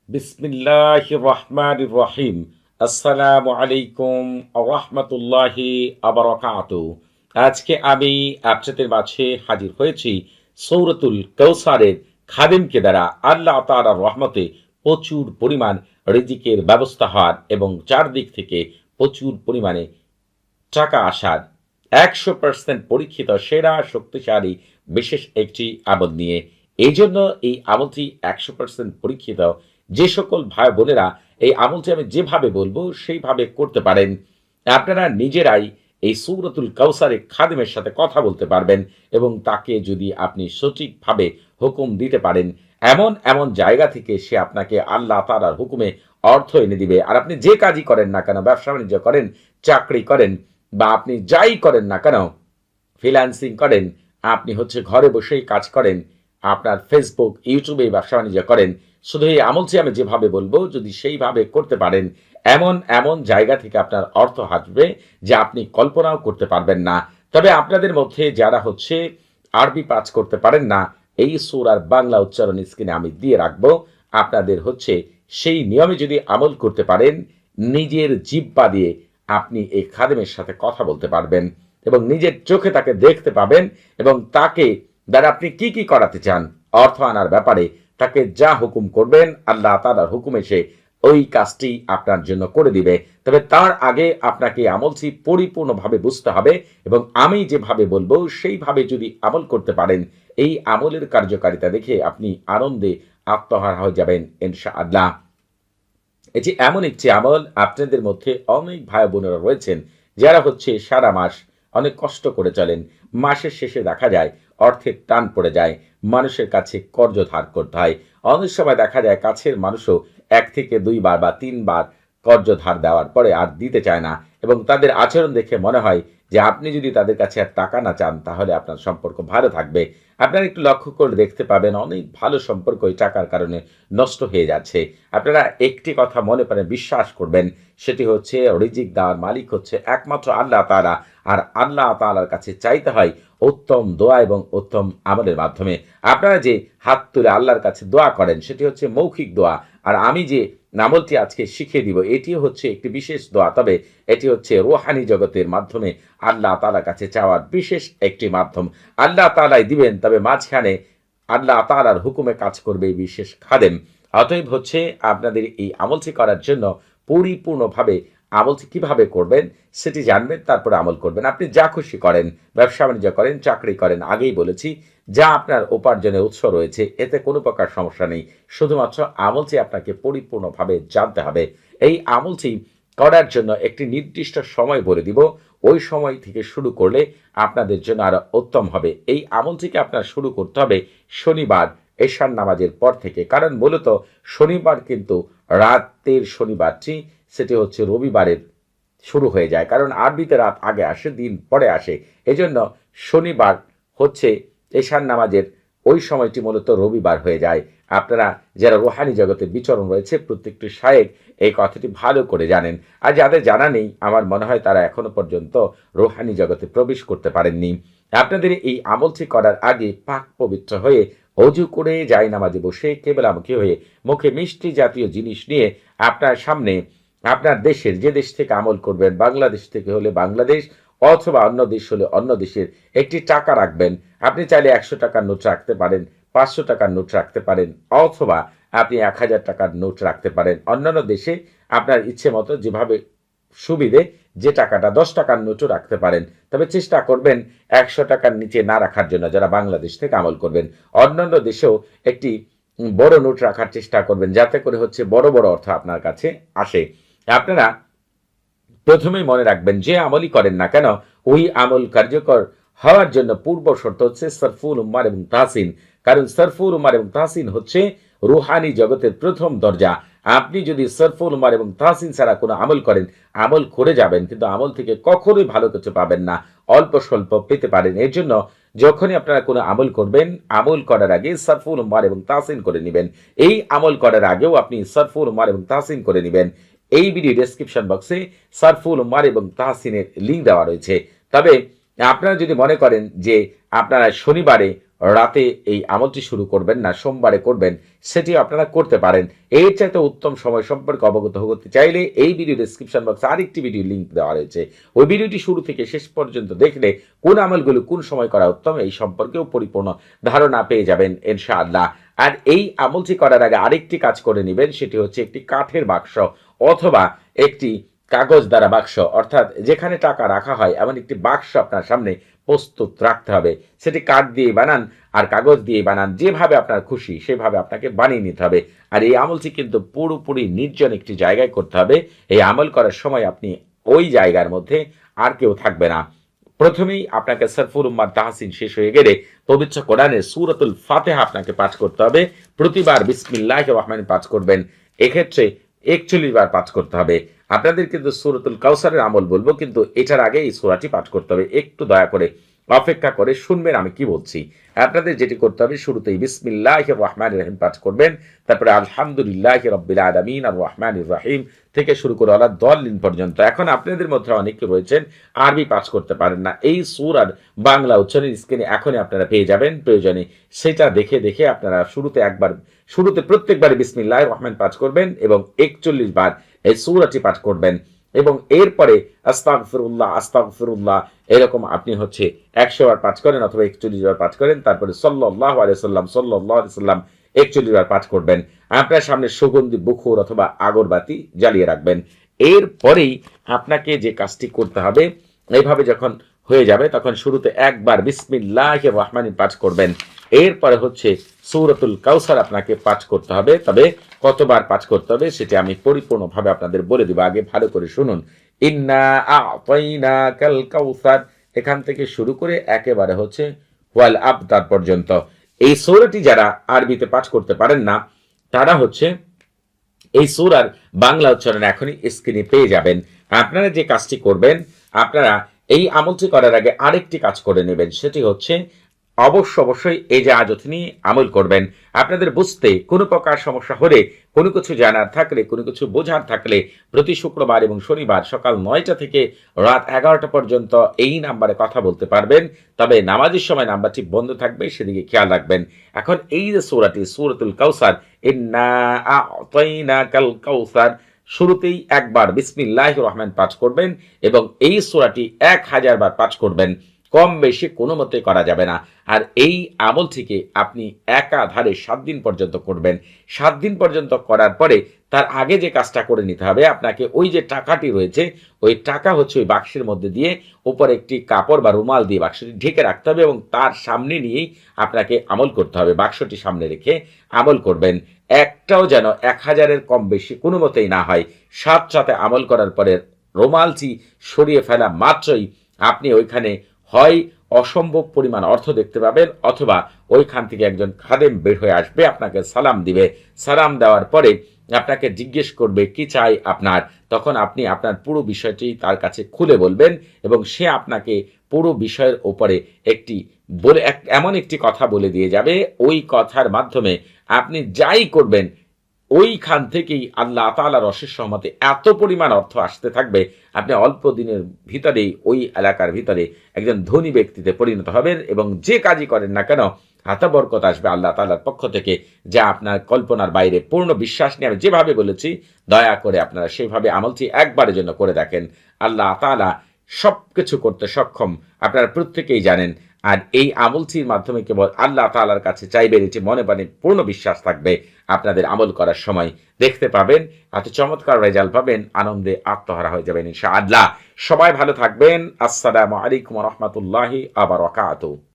বিসমিল্লাহির রহমানির রহিম। আসসালামু আলাইকুম ওয়া রাহমাতুল্লাহি ওয়া বারাকাতুহু। আজকে আমি আপনাদের মাঝে হাজির হয়েছি সূরাতুল কাউসারের খাদেমকে দ্বারা আল্লাহ তাআলার রহমতে প্রচুর পরিমাণ রিজিকের ব্যবস্থা হওয়ার এবং চারদিক থেকে প্রচুর পরিমাণে টাকা আসার ১০০% পরীক্ষিত সেরা শক্তিশালী বিশেষ একটি আমল নিয়ে। এই জন্য এই আমলটি ১০০% পরীক্ষিত। যে সকল ভাই বোনেরা এই আমলটি আমি যেভাবে বলবো সেইভাবে করতে পারেন, আপনারা নিজেরাই এই সূরাতুল কাউসারে খাদেমের সাথে কথা বলতে পারবেন এবং তাকে যদি আপনি সঠিকভাবে হুকুম দিতে পারেন, এমন এমন জায়গা থেকে সে আপনাকে আল্লাহ তাআলার হুকুমে অর্থ এনে দিবে। আর আপনি যে কাজই করেন না কেন, ব্যবসা বাণিজ্য করেন, চাকরি করেন বা আপনি যাই করেন না কেন, ফ্রিল্যান্সিং করেন, আপনি ঘরে বসেই কাজ করেন, আপনার ফেসবুক, ইউটিউবে ব্যবসা বাণিজ্য করেন, শুধু এই আমলটি আমি যেভাবে বলবো যদি সেইভাবে করতে পারেন, এমন এমন জায়গা থেকে আপনার অর্থ আসবে যা আপনি কল্পনাও করতে পারবেন না। তবে আপনাদের মধ্যে যারা আরবি পাঠ করতে পারেন না, এই সূরার বাংলা উচ্চারণ স্ক্রিনে আমি দিয়ে রাখবো। আপনাদের সেই নিয়মে যদি আমল করতে পারেন, নিজের জিহ্বা দিয়ে আপনি এই খাদেমের সাথে কথা বলতে পারবেন এবং নিজের চোখে তাকে দেখতে পাবেন এবং তাকে দ্বারা আপনি কি কি করাতে চান, অর্থ আনার ব্যাপারে তাকে যা হুকুম করবেন, আল্লাহ তাআলার হুকুমে সে ওই কাজটি আপনার জন্য করে দিবে। তবে তার আগে আপনাকে আমলটি পরিপূর্ণভাবে বুঝতে হবে এবং আমি যেভাবে বলবো সেইভাবে যদি আমল করতে পারেন, এই আমলের কার্যকারিতা দেখে আপনি আনন্দে আত্মহারা হয়ে যাবেন ইনশাআল্লাহ। এটি এমন একটি আমল, আপনাদের মধ্যে অনেক ভাই বোনেরা রয়েছেন যারা সারা মাস অনেক কষ্ট করে চলেন, মাসের শেষে দেখা যায় অর্থের টান পড়ে যায়, মানুষের কাছে কর্জ ধার করতে হয়। অনেক সময় দেখা যায় কাছের মানুষও ১ থেকে ২ বার বা ৩ বার কর্জ ধার দেওয়ার পরে আর দিতে চায় না এবং তাদের আচরণ দেখে মনে হয় যে আপনি যদি তাদের কাছে আর টাকা না চান তাহলে আপনার সম্পর্ক ভালো থাকবে। আপনারা একটু লক্ষ্য করে দেখতে পাবেন অনেক ভালো সম্পর্ক এই টাকার কারণে নষ্ট হয়ে যাচ্ছে। আপনারা একটি কথা মনে প্রাণে বিশ্বাস করবেন, সেটি রিজিক দেওয়ার মালিক একমাত্র আল্লাহ তাআলা। আর আল্লাহ তাআলার কাছে চাইতে হয় উত্তম দোয়া এবং উত্তম আমলের মাধ্যমে। আপনারা যে হাত তুলে আল্লাহর কাছে দোয়া করেন সেটি মৌখিক দোয়া। আর আমি যে আমলটি আজকে শিখিয়ে দিব এটিও একটি বিশেষ দোয়া, তবে এটি রুহানি জগতের মাধ্যমে আল্লাহ তাআলার কাছে চাওয়ার বিশেষ একটি মাধ্যম। আল্লাহ তাআলাই দিবেন, তবে মাঝখানে আল্লাহ তাআলার হুকুমে কাজ করবে এই বিশেষ খাদেম। অতএব আপনাদের এই আমলটি করার জন্য পরিপূর্ণভাবে আমলটি কিভাবে করবেন সেটি জানবেন, তারপর আমল করবেন। আপনি যা খুশি করেন, ব্যবসা বাণিজ্য করেন, চাকরি করেন, আগেই বলেছি যা আপনার উপার্জনের উৎস রয়েছে এতে কোনো প্রকার সমস্যা নেই। শুধুমাত্র আমলটি আপনাকে পরিপূর্ণভাবে জানতে হবে। এই আমলটি করার জন্য একটি নির্দিষ্ট সময় বলে দিব, ওই সময় থেকে শুরু করলে আপনাদের জন্য আরো উত্তম হবে। এই আমলটিকে আপনার শুরু করতে হবে শনিবার এশার নামাজের পর থেকে, কারণ মূলত শনিবার কিন্তু রাতের শনিবারটি সেটি রবিবারের শুরু হয়ে যায়, কারণ আরবিতে রাত আগে আসে, দিন পরে আসে। এজন্য শনিবার এশার নামাজের ওই সময়টি মূলত রবিবার হয়ে যায়। আপনারা যারা রুহানি জগতে বিচরণ রয়েছে প্রত্যেকটি শায়েখ এই কথাটি ভালো করে জানেন, আর যাদের জানা নেই আমার মনে হয় তারা এখনো পর্যন্ত রুহানি জগতে প্রবেশ করতে পারেননি। আপনাদের এই আমলটি করার আগে পাক পবিত্র হয়ে অজু করে জায়নামাজে বসে কেবলামুখী হয়ে মুখে মিষ্টি জাতীয় জিনিস নিয়ে আপনার সামনে আপনার দেশের যে দেশ থেকে আমল করবেন, বাংলাদেশ থেকে হলে বাংলাদেশ অথবা অন্য দেশ হলে অন্য দেশের একটি টাকা রাখবেন। আপনি চাইলে ১০০ টাকার নোট রাখতে পারেন, ৫০০ টাকার নোট রাখতে পারেন, অথবা আপনি ১০০০ টাকার নোট রাখতে পারেন। অন্যান্য দেশে আপনার ইচ্ছে মতো যেভাবে সুবিধে যে টাকাটা ১০ টাকার নোটও রাখতে পারেন, তবে চেষ্টা করবেন ১০০ টাকার নিচে না রাখার জন্য যারা বাংলাদেশ থেকে আমল করবেন। অন্যান্য দেশেও একটি বড় নোট রাখার চেষ্টা করবেন যাতে করে বড় বড় অর্থ আপনার কাছে আসে। আপনারা প্রথমেই মনে রাখবেন যে আমলই করেন না কেন ওই আমল কার্যকর হওয়ার জন্য পূর্ব শর্ত সরফুল উম্মার এবং তাহসিন, কারণ সরফুল উম্মার এবং তাহসিন রুহানি জগতের প্রথম দরজা। আপনি যদি সরফুল উম্মার এবং তাহসিন ছাড়া কোনো আমল করেন, আমল করে যাবেন কিন্তু আমল থেকে কখনোই ভালো কিছু পাবেন না, অল্প স্বল্প পেতে পারেন। এর জন্য যখনই আপনারা কোনো আমল করবেন, আমল করার আগে সরফুল উম্মার এবং তাহসিন করে নেবেন। এই আমল করার আগেও আপনি সরফুল উম্মার এবং তাহসিন করে নেবেন। এই ভিডিও ডেসক্রিপশন বক্সে সরফুল উম্মার এবং তাহসিনের লিঙ্ক দেওয়া রয়েছে। তবে আপনারা যদি মনে করেন যে আপনারা শনিবারে রাতে এই আমলটি শুরু করবেন না, সোমবারে করবেন, সেটিও আপনারা করতে পারেন। এর চাইতে উত্তম সময় সম্পর্কে অবগত হতে চাইলে এই ভিডিও ডেসক্রিপশন বক্সে আরেকটি ভিডিও লিঙ্ক দেওয়া রয়েছে। ওই ভিডিওটি শুরু থেকে শেষ পর্যন্ত দেখলে কোন আমলগুলো কোন সময় করা উত্তম এই সম্পর্কেও পরিপূর্ণ ধারণা পেয়ে যাবেন ইনশাআল্লাহ। আর এই আমলটি করার আগে আরেকটি কাজ করে নেবেন, সেটি হচ্ছে একটি কাঠের বাক্স অথবা একটি কাগজ দ্বারা বাক্স, অর্থাৎ যেখানে টাকা রাখা হয় এমন একটি বাক্স আপনার সামনে প্রস্তুত রাখতে হবে। সেটি কাঠ দিয়ে বানান আর কাগজ দিয়ে বানান, যেভাবে আপনার খুশি সেভাবে আপনাকে বানিয়ে নিতে হবে। আর এই আমলটি কিন্তু পুরোপুরি নির্জন একটি জায়গায় করতে হবে। এই আমল করার সময় আপনি ওই জায়গার মধ্যে আর কেউ থাকবে না। প্রথমেই আপনাকে সরফুল উম্মার তাহসিন শেষ হয়ে গেলে পবিত্র কোরআনের সূরাতুল ফাতিহা আপনাকে পাঠ করতে হবে। প্রতিবার বিসমিল্লাহির রহমানির পাঠ করবেন, এক্ষেত্রে ৪১ বার পাঠ করতে হবে। আপনাদের কিন্তু সূরাতুল কাউসারের আমল বলবো, কিন্তু এটার আগে এই সূরাটি পাঠ করতে হবে। একটু দয়া করে অপেক্ষা করে শুনবেন আমি কি বলছি। আপনাদের যেটি করতে হবে, শুরুতেই বিসমিল্লাহির রহমানির রহিম পাঠ করবেন, তারপরে আলহামদুলিল্লাহি রাব্বিল আলামিন আর রহমানির রহিম থেকে শুরু করে আলা দলিন পর্যন্ত। এখন আপনাদের মধ্যে অনেকে রয়েছেন আরবি পাঠ করতে পারেন না, এই সূরার বাংলা উচ্চারণ স্ক্রিনে এখনই আপনারা পেয়ে যাবেন, প্রয়োজনে সেটা দেখে দেখে আপনারা শুরুতে প্রত্যেকবারে বিসমিল্লাহির রহমান পাঠ করবেন এবং ৪১ বার এই সূরাটি পাঠ করবেন এবং এরপরে আস্তাগফিরুল্লাহ আস্তাগফিরুল্লাহ এরকম আপনি ১০০ বার পাঠ করেন অথবা ৪১ বার পাঠ করেন, তারপরে সাল্লাল্লাহু আলাইহি সাল্লাম ৪১ বার পাঠ করবেন। আপনার সামনে সুগন্ধি বুখুর অথবা আগরবাতি জ্বালিয়ে রাখবেন। এরপরেই আপনাকে যে কাজটি করতে হবে, এইভাবে যখন হয়ে যাবে তখন শুরুতে একবার বিসমিল্লাহির রহমানির পাঠ করবেন। এরপরে সূরাতুল কাউসার আপনাকে পাঠ করতে হবে। তবে কতবার পাঠ করতে হবে সেটি আমি পরিপূর্ণভাবে আপনাদের বলে দিব, আগে ভালো করে শুনুন। ইন্না আ'তাইনাকাল কাউসার, এখান থেকে শুরু করে একেবারে ওয়াল আবতার পর্যন্ত। এই সূরাটি যারা আরবিতে পাঠ করতে পারেন না, তারা এই সূরার বাংলা উচ্চারণ এখনই স্ক্রিনে পেয়ে যাবেন। আপনারা যে কাজটি করবেন, আপনারা এই আমলটি করার আগে আরেকটি কাজ করে নেবেন, সেটি অবশ্যই এই যে আজত নিয়ে আমল করবেন। আপনাদের বুঝতে কোনো প্রকার সমস্যা হলে, কোনো কিছু জানার থাকলে, কোনো কিছু বোঝার থাকলে প্রতি শুক্রবার এবং শনিবার সকাল ৯টা থেকে রাত ১১টা পর্যন্ত এই নাম্বারে কথা বলতে পারবেন। তবে নামাজের সময় নাম্বারটি বন্ধ থাকবে, সেদিকে খেয়াল রাখবেন। এখন এই যে সূরাটি সূরাতুল কাউসার, ইন্না আ'তাইনাকাল কাউসার, শুরুতেই একবার বিসমিল্লাহির রহমান পাঠ করবেন এবং এই সূরাটি ১০০০ বার পাঠ করবেন। কম বেশি কোনো মতে করা যাবে না। আর এই আমলটিকে আপনি একাধারে ৭ দিন পর্যন্ত করবেন। ৭ দিন পর্যন্ত করার পরে তার আগে যে কাজটা করে নিতে হবে, আপনাকে ওই যে টাকাটি রয়েছে, ওই টাকা ওই বাক্সের মধ্যে দিয়ে উপরে একটি কাপড় বা রুমাল দিয়ে বাক্সটি ঢেকে রাখতে হবে এবং তার সামনে নিয়েই আপনাকে আমল করতে হবে। বাক্সটি সামনে রেখে আমল করবেন। একটাও যেন ১০০০-এর কম বেশি কোনো মতেই না হয়। সাথে আমল করার পরে রুমালটি সরিয়ে ফেলা মাত্রই আপনি ওইখানে হয় অসম্ভব পরিমাণ অর্থ দেখতে পাবেন, অথবা ওইখান থেকে একজন খাদেম বের হয়ে আসবে, আপনাকে সালাম দিবে। সালাম দেওয়ার পরে আপনাকে জিজ্ঞেস করবে কি চাই আপনার, তখন আপনি আপনার পুরো বিষয়টি তার কাছে খুলে বলবেন এবং সে আপনাকে পুরো বিষয়ের উপরে এমন একটি কথা বলে দিয়ে যাবে, ওই কথার মাধ্যমে আপনি যাই করবেন ওইখান থেকেই আল্লাহ তাআলার অশেষ রহমতে এত পরিমাণ অর্থ আসতে থাকবে, আপনি অল্প দিনের ভিতরেই ওই এলাকার ভিতরে একজন ধনী ব্যক্তিতে পরিণত হবেন এবং যে কাজই করেন না কেন হাতে বরকত আসবে আল্লাহ তাআলার পক্ষ থেকে, যা আপনার কল্পনার বাইরে। পূর্ণ বিশ্বাস নিয়ে আমি যেভাবে বলেছি, দয়া করে আপনারা সেভাবে আমলটি একবারের জন্য করে দেখেন। আল্লাহ তাআলা সবকিছু করতে সক্ষম, আপনারা প্রত্যেকেই জানেন। আর এই আমলটির মাধ্যমে কেবল আল্লাহ তাআলার কাছে চাইবেন, এটি মনে মনে পূর্ণ বিশ্বাস থাকবে। আপনাদের আমল করার সময় দেখতে পাবেন এত চমৎকার রেজাল্ট পাবেন, আনন্দে আত্মহারা হয়ে যাবেন ইনশাআল্লাহ। সবাই ভালো থাকবেন। আসসালামু আলাইকুম ওয়া রাহমাতুল্লাহি ওয়া বারাকাতুহু।